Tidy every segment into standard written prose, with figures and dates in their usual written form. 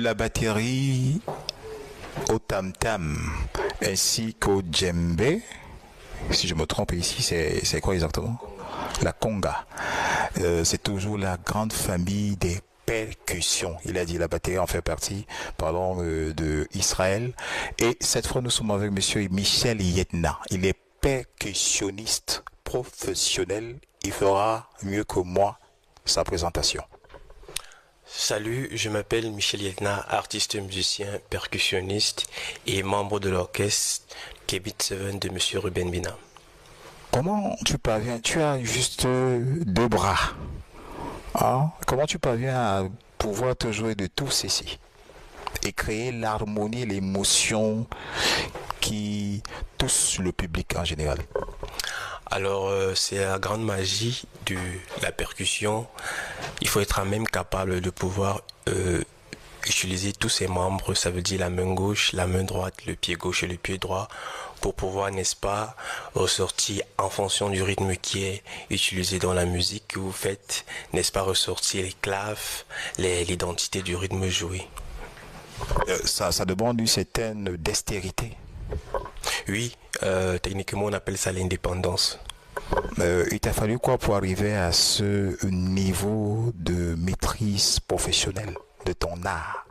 la batterie au tam-tam ainsi qu'au djembé, si je me trompe ici, c'est quoi exactement? La conga. C'est toujours la grande famille des percussions. Il a dit la batterie en fait partie, parlons de Israël. Et cette fois, nous sommes avec monsieur Michel Yetna. Il est percussionniste professionnel. Il fera mieux que moi sa présentation. Salut, je m'appelle Michel Yetna, artiste musicien, percussionniste et membre de l'orchestre Kebit 7 de Monsieur Ruben Bina. Comment tu parviens? Tu as juste deux bras. Hein? Comment tu parviens à pouvoir te jouer de tout ceci et créer l'harmonie, l'émotion qui touche le public en général? Alors, c'est la grande magie de la percussion. Il faut être même capable de pouvoir utiliser tous ses membres, ça veut dire la main gauche, la main droite, le pied gauche et le pied droit, pour pouvoir, n'est-ce pas, ressortir en fonction du rythme qui est utilisé dans la musique que vous faites, n'est-ce pas, ressortir les claves, l'identité du rythme joué. Ça demande une certaine dextérité. Oui, techniquement on appelle ça l'indépendance. Il t'a fallu quoi pour arriver à ce niveau de maîtrise professionnelle de ton art?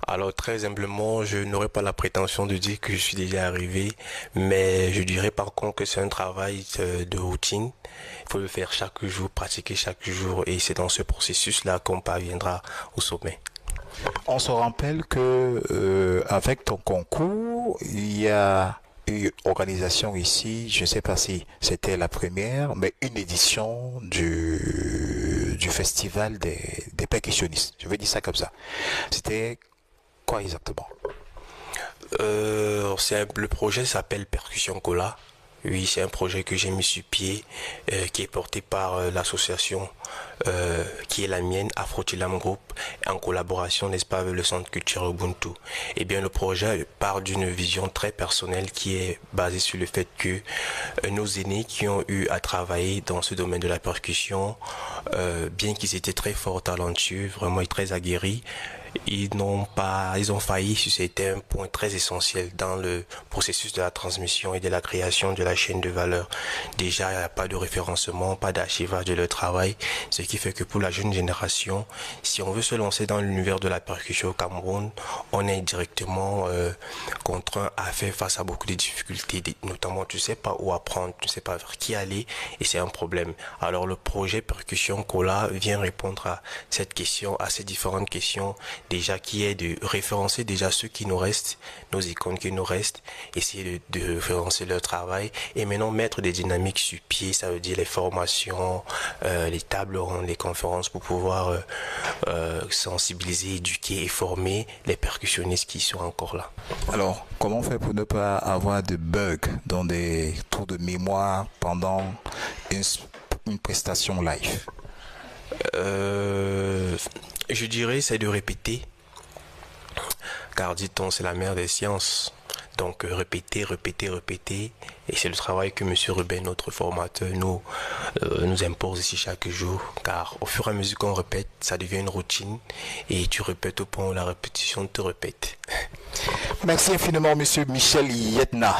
Alors très humblement, je n'aurais pas la prétention de dire que je suis déjà arrivé, mais je dirais par contre que c'est un travail de routine. Il faut le faire chaque jour, pratiquer chaque jour, et c'est dans ce processus-là qu'on parviendra au sommet. On se rappelle que avec ton concours, il y a une organisation ici, je ne sais pas si c'était la première, mais une édition du festival des percussionnistes. Je vais dire ça comme ça. C'était quoi exactement? Le projet s'appelle Percussion Cola. Oui, c'est un projet que j'ai mis sur pied, qui est porté par l'association qui est la mienne, Afrotilam Group, en collaboration, n'est-ce pas, avec le Centre culturel Ubuntu. Eh bien, le projet part d'une vision très personnelle qui est basée sur le fait que nos aînés qui ont eu à travailler dans ce domaine de la percussion, bien qu'ils étaient très forts, talentueux, vraiment très aguerris, ils ont failli sur certains points très essentiels dans le processus de la transmission et de la création de la chaîne de valeur. Déjà, il n'y a pas de référencement, pas d'archivage de leur travail, ce qui fait que pour la jeune génération, si on veut se lancer dans l'univers de la percussion au Cameroun, on est directement contraint à faire face à beaucoup de difficultés, notamment tu ne sais pas où apprendre, tu ne sais pas vers qui aller, et c'est un problème. Alors le projet Percussion Cola vient répondre à cette question, à ces différentes questions, déjà qui est de référencer déjà ceux qui nous restent, nos icônes qui nous restent, essayer de référencer leur travail, et maintenant mettre des dynamiques sur pied, ça veut dire les formations, les tables rondes, les conférences pour pouvoir sensibiliser, éduquer et former les percussionnistes qui sont encore là. Alors, comment on fait pour ne pas avoir de bugs dans des trous de mémoire pendant une prestation live? Je dirais c'est de répéter, car dit-on c'est la mère des sciences. Donc répéter, répéter, répéter, et c'est le travail que Monsieur Ruben, notre formateur, nous impose ici chaque jour, car au fur et à mesure qu'on répète, ça devient une routine, et tu répètes au point où la répétition te répète. Merci infiniment, Monsieur Michel Yetna.